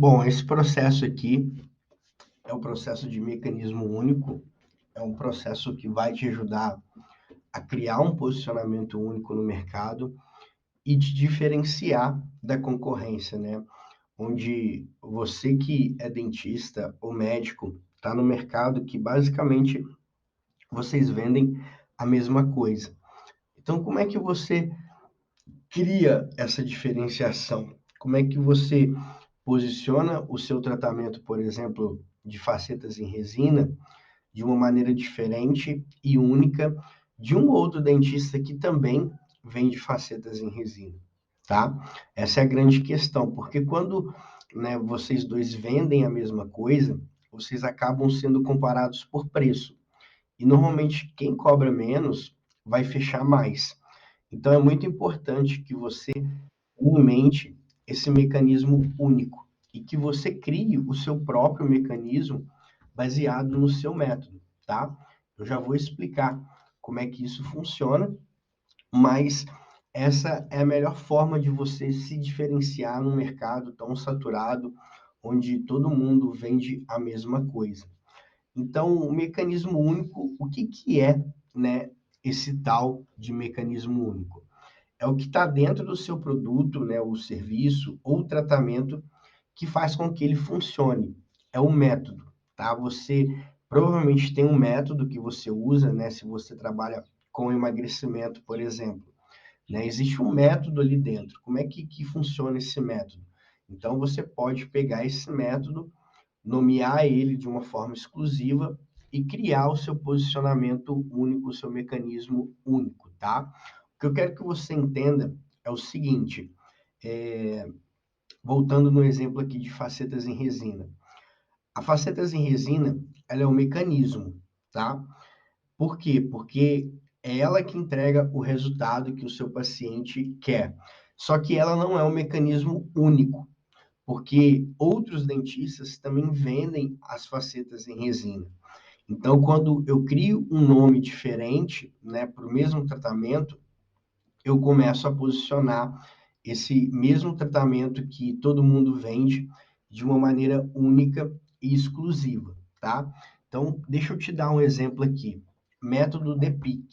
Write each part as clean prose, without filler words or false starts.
Bom, esse processo aqui é o processo de mecanismo único, é um processo que vai te ajudar a criar um posicionamento único no mercado e te diferenciar da concorrência, né? Onde você que é dentista ou médico está no mercado que basicamente vocês vendem a mesma coisa. Então, como é que você cria essa diferenciação? Como é que você posiciona o seu tratamento, por exemplo, de facetas em resina, de uma maneira diferente e única de um outro dentista que também vende facetas em resina, tá? Essa é a grande questão, porque quando, né, vocês dois vendem a mesma coisa, vocês acabam sendo comparados por preço. E normalmente quem cobra menos vai fechar mais. Então é muito importante que você tenha em mente esse mecanismo único e que você crie o seu próprio mecanismo baseado no seu método, tá? Eu já vou explicar como é que isso funciona, mas essa é a melhor forma de você se diferenciar num mercado tão saturado, onde todo mundo vende a mesma coisa. Então, o mecanismo único, o que que é, né, esse tal de mecanismo único? É o que está dentro do seu produto, né, o serviço ou o tratamento que faz com que ele funcione. É o método, tá? Você provavelmente tem um método que você usa, né? Se você trabalha com emagrecimento, por exemplo, né? Existe um método ali dentro. Como é que funciona esse método? Então, você pode pegar esse método, nomear ele de uma forma exclusiva e criar o seu posicionamento único, o seu mecanismo único, tá? O que eu quero que você entenda é o seguinte, voltando no exemplo aqui de facetas em resina. A facetas em resina, ela é um mecanismo, tá? Por quê? Porque é ela que entrega o resultado que o seu paciente quer. Só que ela não é um mecanismo único, porque outros dentistas também vendem as facetas em resina. Então, quando eu crio um nome diferente, né, para o mesmo tratamento, eu começo a posicionar esse mesmo tratamento que todo mundo vende de uma maneira única e exclusiva, tá? Então, deixa eu te dar um exemplo aqui. Método DEPIC.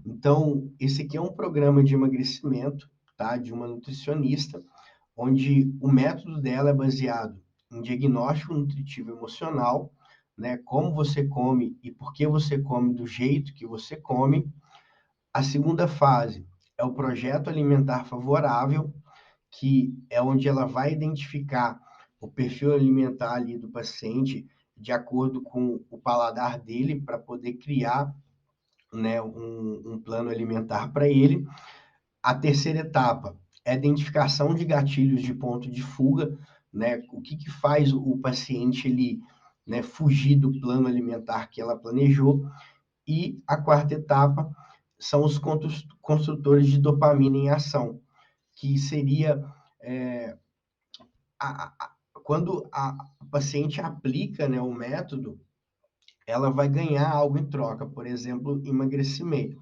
Então, esse aqui é um programa de emagrecimento, tá? De uma nutricionista, onde o método dela é baseado em diagnóstico nutritivo emocional, né? Como você come e por que você come do jeito que você come. A segunda fase é o projeto alimentar favorável, que é onde ela vai identificar o perfil alimentar ali do paciente de acordo com o paladar dele para poder criar, né, um plano alimentar para ele. A terceira etapa é a identificação de gatilhos de ponto de fuga, né? O que que faz o paciente ele, né, fugir do plano alimentar que ela planejou. E a quarta etapa são os construtores de dopamina em ação, que seria é, quando a paciente aplica, né, o método, ela vai ganhar algo em troca, por exemplo, emagrecer.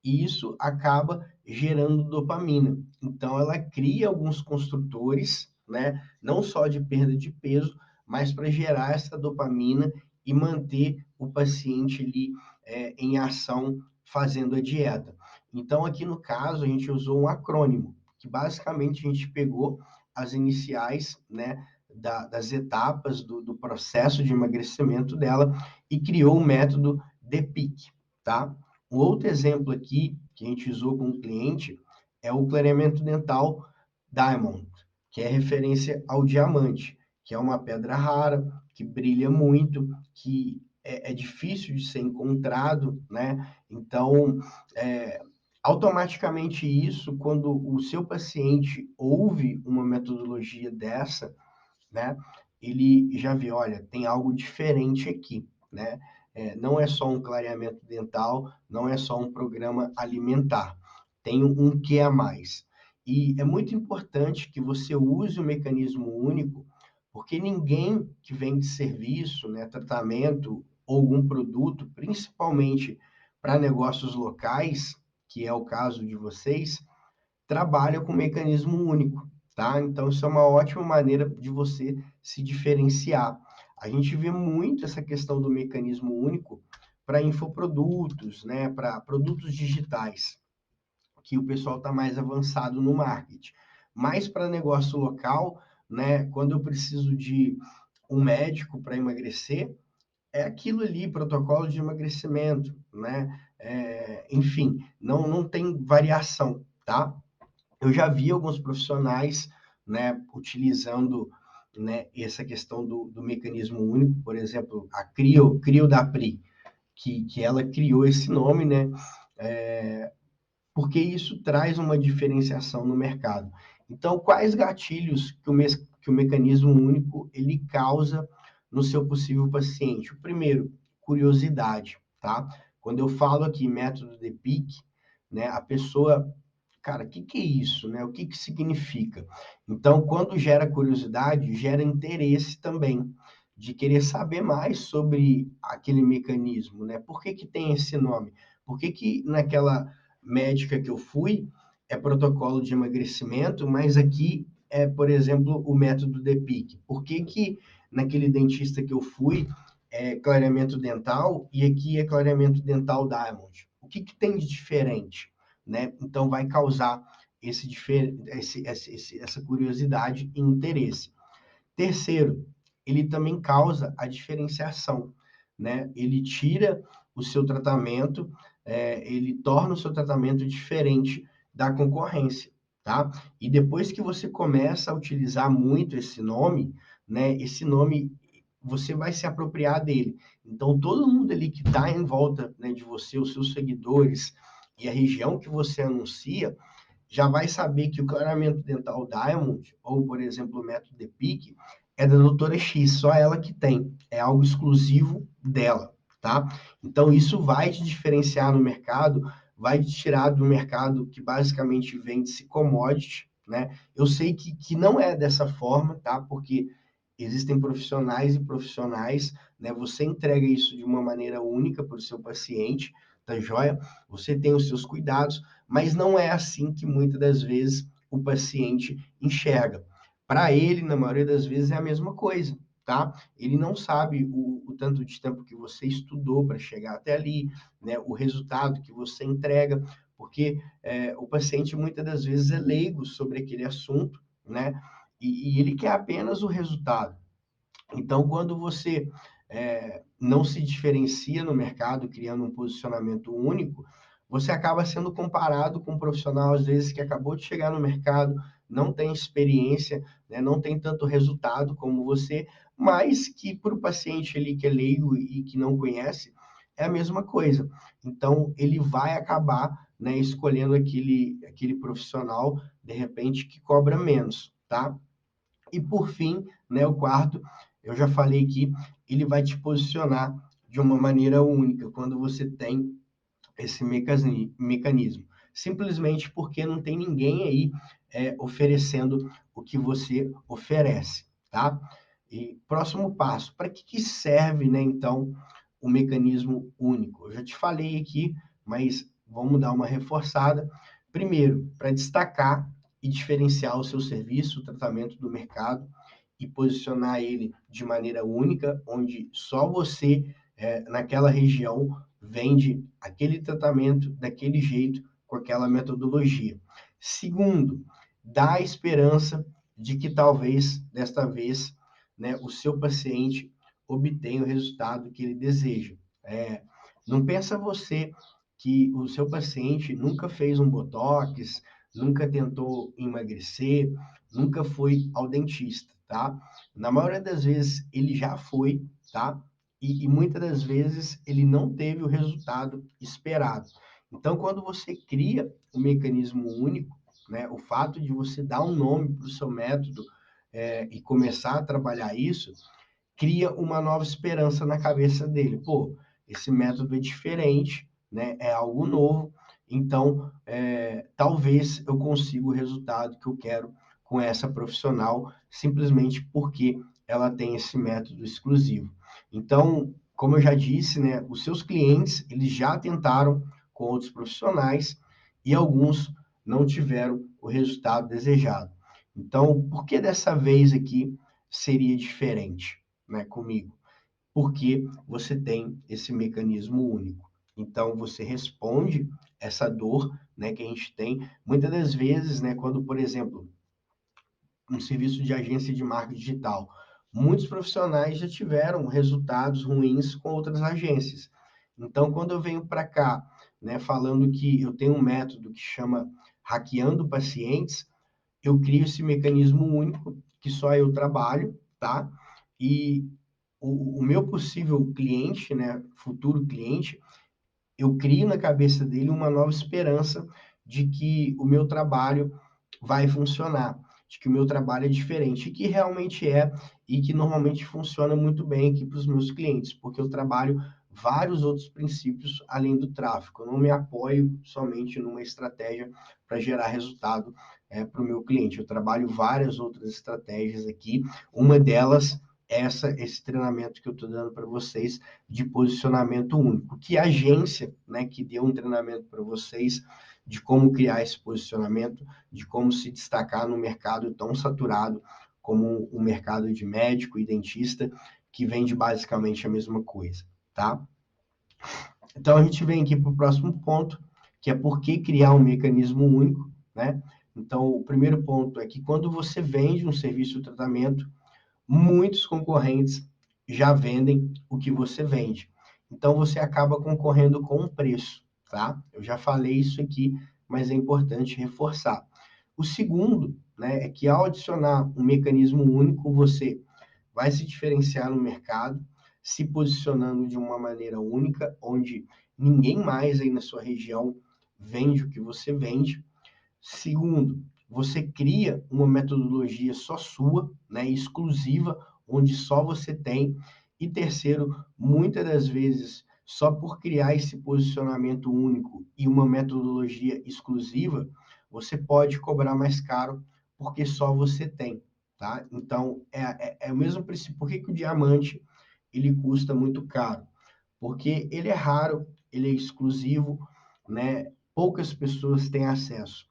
E isso acaba gerando dopamina. Então, ela cria alguns construtores, né, não só de perda de peso, mas para gerar essa dopamina e manter o paciente ali em ação fazendo a dieta. Então, aqui no caso, a gente usou um acrônimo, que basicamente a gente pegou as iniciais, né, das etapas do processo de emagrecimento dela e criou o método DEPIC, tá? Um outro exemplo aqui que a gente usou com o cliente é o clareamento dental Diamond, que é referência ao diamante, que é uma pedra rara, que brilha muito, que é difícil de ser encontrado, né? Então, é, automaticamente isso, quando o seu paciente ouve uma metodologia dessa, né? Ele já vê, olha, tem algo diferente aqui, né? Não é só um clareamento dental, não é só um programa alimentar, tem um que a mais. E é muito importante que você use o mecanismo único, porque ninguém que vende serviço, né, tratamento ou algum produto, principalmente para negócios locais, que é o caso de vocês, trabalha com mecanismo único, tá? Então, isso é uma ótima maneira de você se diferenciar. A gente vê muito essa questão do mecanismo único para infoprodutos, né? Para produtos digitais, que o pessoal está mais avançado no marketing. Mas para negócio local, né? Quando eu preciso de um médico para emagrecer, é aquilo ali, protocolo de emagrecimento, né? Enfim, não tem variação, tá? Eu já vi alguns profissionais, né, utilizando, né, essa questão do mecanismo único, por exemplo, a Crio da Pri, que ela criou esse nome, né, porque isso traz uma diferenciação no mercado. Então, quais gatilhos que o mecanismo único ele causa no seu possível paciente? O primeiro, curiosidade, tá? Quando eu falo aqui método de PIC, né, a pessoa, cara, o que é isso, né? O que significa? Então, quando gera curiosidade, gera interesse também de querer saber mais sobre aquele mecanismo, né? Por que tem esse nome? Por que naquela médica que eu fui é protocolo de emagrecimento, mas aqui é, por exemplo, o método DePic? Por que naquele dentista que eu fui é clareamento dental e aqui é clareamento dental Diamond? O que tem de diferente, né? Então vai causar essa curiosidade e interesse. Terceiro, ele também causa a diferenciação, né? Ele tira o seu tratamento, ele torna o seu tratamento diferente da concorrência, tá? E depois que você começa a utilizar muito esse nome, né? Esse nome você vai se apropriar dele. Então, todo mundo ali que está em volta, né, de você, os seus seguidores e a região que você anuncia, já vai saber que o clareamento dental Diamond, ou, por exemplo, o método de PIC, é da doutora X, só ela que tem. É algo exclusivo dela, tá? Então, isso vai te diferenciar no mercado, vai te tirar do mercado que basicamente vende-se commodity, né? Eu sei que não é dessa forma, tá? Porque existem profissionais e profissionais, né? Você entrega isso de uma maneira única para o seu paciente, tá joia? Você tem os seus cuidados, mas não é assim que muitas das vezes o paciente enxerga. Para ele, na maioria das vezes, é a mesma coisa, tá? Ele não sabe o tanto de tempo que você estudou para chegar até ali, né? O resultado que você entrega, porque o paciente muitas das vezes é leigo sobre aquele assunto, né? E ele quer apenas o resultado. Então, quando você não se diferencia no mercado, criando um posicionamento único, você acaba sendo comparado com um profissional, às vezes, que acabou de chegar no mercado, não tem experiência, né, não tem tanto resultado como você, mas que para o paciente ali que é leigo e que não conhece, é a mesma coisa. Então, ele vai acabar, né, escolhendo aquele profissional, de repente, que cobra menos, tá? E por fim, né, o quarto, eu já falei que ele vai te posicionar de uma maneira única quando você tem esse mecanismo. Simplesmente porque não tem ninguém aí oferecendo o que você oferece, tá? E próximo passo, para que serve, né, então, o mecanismo único? Eu já te falei aqui, mas vamos dar uma reforçada. Primeiro, para destacar e diferenciar o seu serviço, o tratamento do mercado e posicionar ele de maneira única, onde só você, naquela região, vende aquele tratamento daquele jeito, com aquela metodologia. Segundo, dá esperança de que talvez, desta vez, né, o seu paciente obtenha o resultado que ele deseja. Não pensa você que o seu paciente nunca fez um botox, nunca tentou emagrecer, nunca foi ao dentista, tá? Na maioria das vezes ele já foi, tá? E muitas das vezes ele não teve o resultado esperado. Então, quando você cria um mecanismo único, né, o fato de você dar um nome para o seu método e começar a trabalhar isso, cria uma nova esperança na cabeça dele. Pô, esse método é diferente, né? É algo novo, então talvez eu consiga o resultado que eu quero com essa profissional, simplesmente porque ela tem esse método exclusivo. Então, como eu já disse, né, os seus clientes, eles já tentaram com outros profissionais e alguns não tiveram o resultado desejado. Então, por que dessa vez aqui seria diferente, né, comigo? Porque você tem esse mecanismo único. Então, você responde essa dor, né, que a gente tem. Muitas das vezes, né, quando, por exemplo, um serviço de agência de marketing digital, muitos profissionais já tiveram resultados ruins com outras agências. Então, quando eu venho para cá, né, falando que eu tenho um método que chama Hackeando Pacientes, eu crio esse mecanismo único que só eu trabalho, tá? E o meu possível cliente, né, futuro cliente, eu crio na cabeça dele uma nova esperança de que o meu trabalho vai funcionar, de que o meu trabalho é diferente, e que realmente é, e que normalmente funciona muito bem aqui para os meus clientes, porque eu trabalho vários outros princípios além do tráfego. Eu não me apoio somente numa estratégia para gerar resultado para o meu cliente. Eu trabalho várias outras estratégias aqui. Uma delas é esse treinamento que eu estou dando para vocês de posicionamento único. Que agência, né, que deu um treinamento para vocês de como criar esse posicionamento, de como se destacar no mercado tão saturado como o mercado de médico e dentista, que vende basicamente a mesma coisa, tá? Então, a gente vem aqui para o próximo ponto, que é por que criar um mecanismo único, né? Então, o primeiro ponto é que quando você vende um serviço ou tratamento, muitos concorrentes já vendem o que você vende. Então, você acaba concorrendo com o preço, tá? Eu já falei isso aqui, mas é importante reforçar. O segundo, né, é que ao adicionar um mecanismo único, você vai se diferenciar no mercado, se posicionando de uma maneira única, onde ninguém mais aí na sua região vende o que você vende. Segundo, você cria uma metodologia só sua, né, exclusiva, onde só você tem. E terceiro, muitas das vezes, só por criar esse posicionamento único e uma metodologia exclusiva, você pode cobrar mais caro, porque só você tem, tá? Então, é o mesmo princípio. Por que que o diamante, ele custa muito caro? Porque ele é raro, ele é exclusivo, né? Poucas pessoas têm acesso.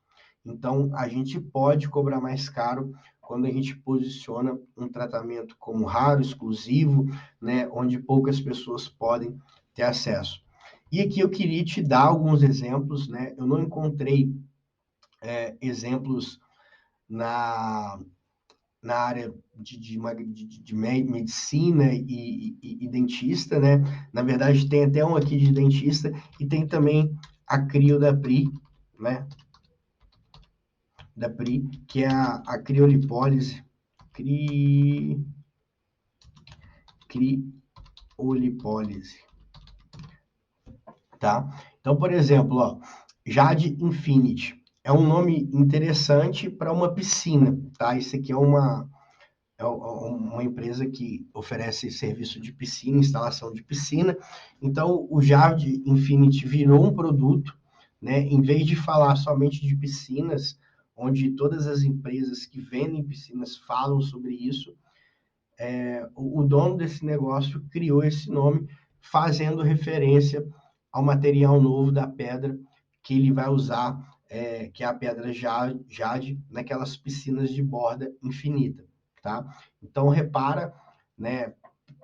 Então, a gente pode cobrar mais caro quando a gente posiciona um tratamento como raro, exclusivo, né, onde poucas pessoas podem ter acesso. E aqui eu queria te dar alguns exemplos, né? Eu não encontrei exemplos na, na área de medicina e dentista, né? Na verdade, tem até um aqui de dentista e tem também a Crio da Pri, né? Da PRI, que é a criolipólise, cri, criolipólise, tá? Então, por exemplo, ó, Jade Infinity é um nome interessante para uma piscina, tá? Isso aqui é uma empresa que oferece serviço de piscina, instalação de piscina. Então, o Jade Infinity virou um produto, né? Em vez de falar somente de piscinas, onde todas as empresas que vendem piscinas falam sobre isso, o dono desse negócio criou esse nome, fazendo referência ao material novo da pedra que ele vai usar, que é a pedra jade, naquelas piscinas de borda infinita, tá? Então, repara, né,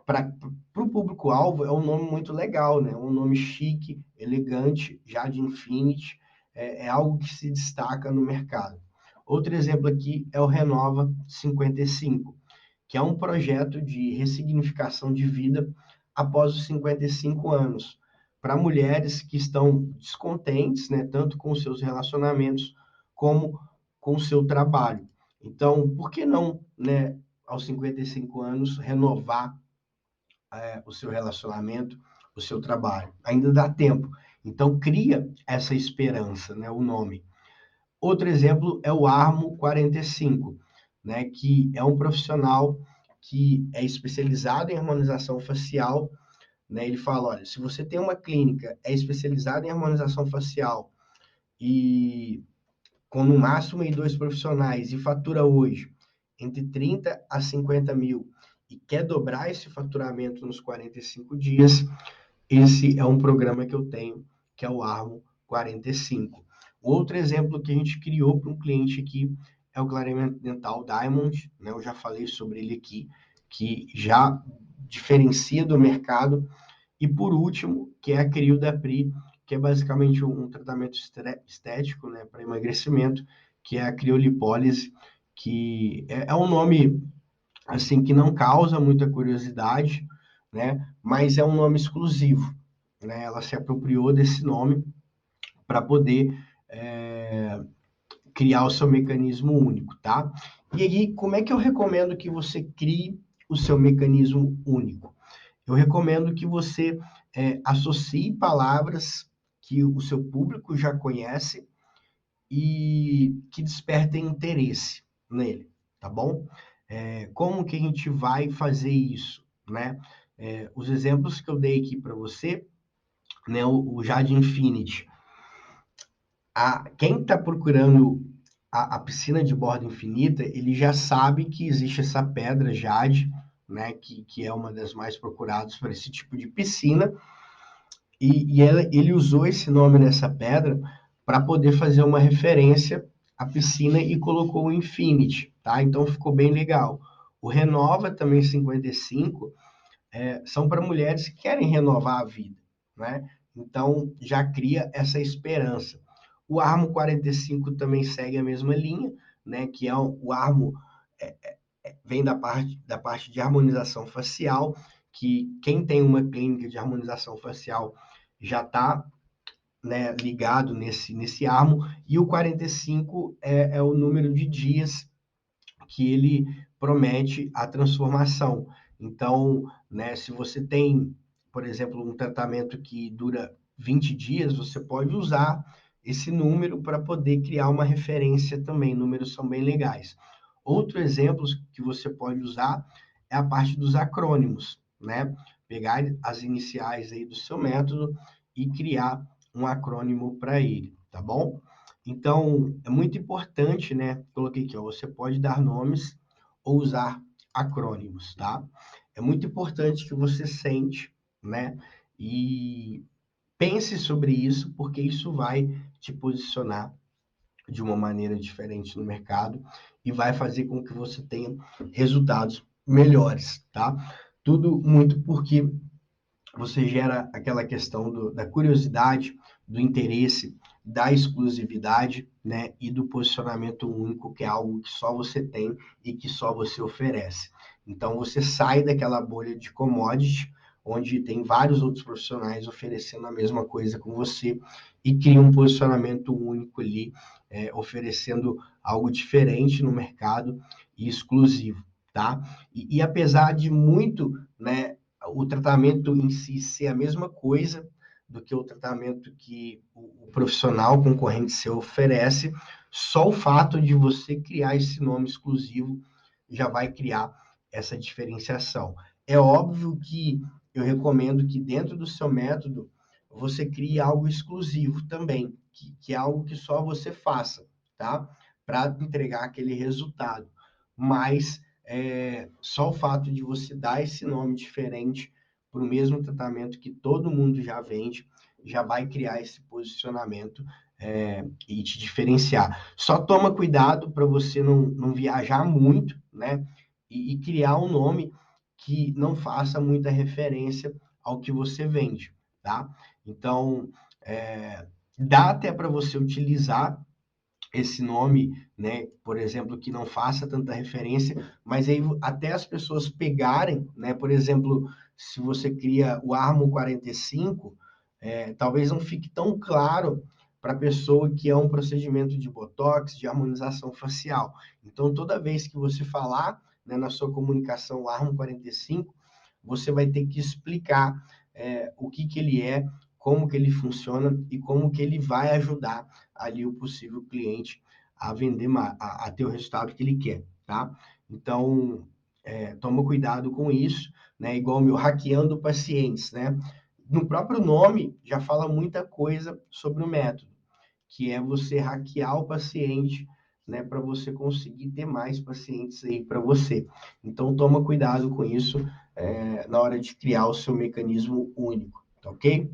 para o público-alvo é um nome muito legal, né? Um nome chique, elegante, Jade Infinity, é algo que se destaca no mercado. Outro exemplo aqui é o Renova 55, que é um projeto de ressignificação de vida após os 55 anos, para mulheres que estão descontentes, né, tanto com seus relacionamentos como com o seu trabalho. Então, por que não, né, aos 55 anos, renovar o seu relacionamento, o seu trabalho? Ainda dá tempo. Então, cria essa esperança, né, o nome. Outro exemplo é o Armo 45, né, que é um profissional que é especializado em harmonização facial, né? Ele fala, olha, se você tem uma clínica é especializada em harmonização facial e com no máximo aí 2 profissionais e fatura hoje entre 30 a 50 mil e quer dobrar esse faturamento nos 45 dias, esse é um programa que eu tenho, que é o Armo 45. Outro exemplo que a gente criou para um cliente aqui é o clareamento dental Diamond, né? Eu já falei sobre ele aqui, que já diferencia do mercado. E por último, que é a Crio da Pri, que é basicamente um tratamento estético, né, para emagrecimento, que é a criolipólise, que é um nome assim que não causa muita curiosidade, né, mas é um nome exclusivo, né? Ela se apropriou desse nome para poder criar o seu mecanismo único, tá? E aí, como é que eu recomendo que você crie o seu mecanismo único? Eu recomendo que você associe palavras que o seu público já conhece e que despertem interesse nele, tá bom? Como que a gente vai fazer isso, né? Os exemplos que eu dei aqui para você, né? O Jade Infinity. Quem está procurando a piscina de borda infinita, ele já sabe que existe essa pedra Jade, né? Que é uma das mais procuradas para esse tipo de piscina. Ele usou esse nome nessa pedra para poder fazer uma referência à piscina e colocou o Infinity, tá? Então ficou bem legal. O Renova também 55 são para mulheres que querem renovar a vida, né? Então já cria essa esperança. O Armo 45 também segue a mesma linha, né? Que é o Armo vem da parte de harmonização facial, que quem tem uma clínica de harmonização facial já está, né, ligado nesse armo, e o 45 é o número de dias que ele promete a transformação. Então, né, se você tem, por exemplo, um tratamento que dura 20 dias, você pode usar esse número para poder criar uma referência também. Números são bem legais. Outro exemplo que você pode usar é a parte dos acrônimos, né? Pegar as iniciais aí do seu método e criar um acrônimo para ele, tá bom? Então, é muito importante, né? Coloquei aqui, ó, você pode dar nomes ou usar acrônimos, tá? É muito importante que você sente, né? E pense sobre isso, porque isso vai te posicionar de uma maneira diferente no mercado e vai fazer com que você tenha resultados melhores, tá? Tudo muito porque você gera aquela questão da curiosidade, do interesse, da exclusividade, né, e do posicionamento único, que é algo que só você tem e que só você oferece. Então, você sai daquela bolha de commodity, onde tem vários outros profissionais oferecendo a mesma coisa com você e cria um posicionamento único ali, oferecendo algo diferente no mercado e exclusivo, tá? E apesar de muito, né, o tratamento em si ser a mesma coisa do que o tratamento que o profissional concorrente seu oferece, só o fato de você criar esse nome exclusivo já vai criar essa diferenciação. É óbvio que eu recomendo que dentro do seu método você crie algo exclusivo também, que é algo que só você faça, tá? Para entregar aquele resultado. Mas só o fato de você dar esse nome diferente para o mesmo tratamento que todo mundo já vende, já vai criar esse posicionamento e te diferenciar. Só toma cuidado para você não viajar muito, né? E criar um nome que não faça muita referência ao que você vende, tá? Então, dá até para você utilizar esse nome, né, por exemplo, que não faça tanta referência, mas aí até as pessoas pegarem, né, por exemplo, se você cria o Armo 45, talvez não fique tão claro para a pessoa que é um procedimento de Botox, de harmonização facial. Então, toda vez que você falar, né, na sua comunicação o Armo 45, você vai ter que explicar o que ele é, como que ele funciona e como que ele vai ajudar ali o possível cliente a vender mais, a ter o resultado que ele quer, tá? Então, toma cuidado com isso, né? Igual o meu hackeando pacientes, né? No próprio nome já fala muita coisa sobre o método, que é você hackear o paciente, né, para você conseguir ter mais pacientes aí para você. Então, toma cuidado com isso na hora de criar o seu mecanismo único, tá ok?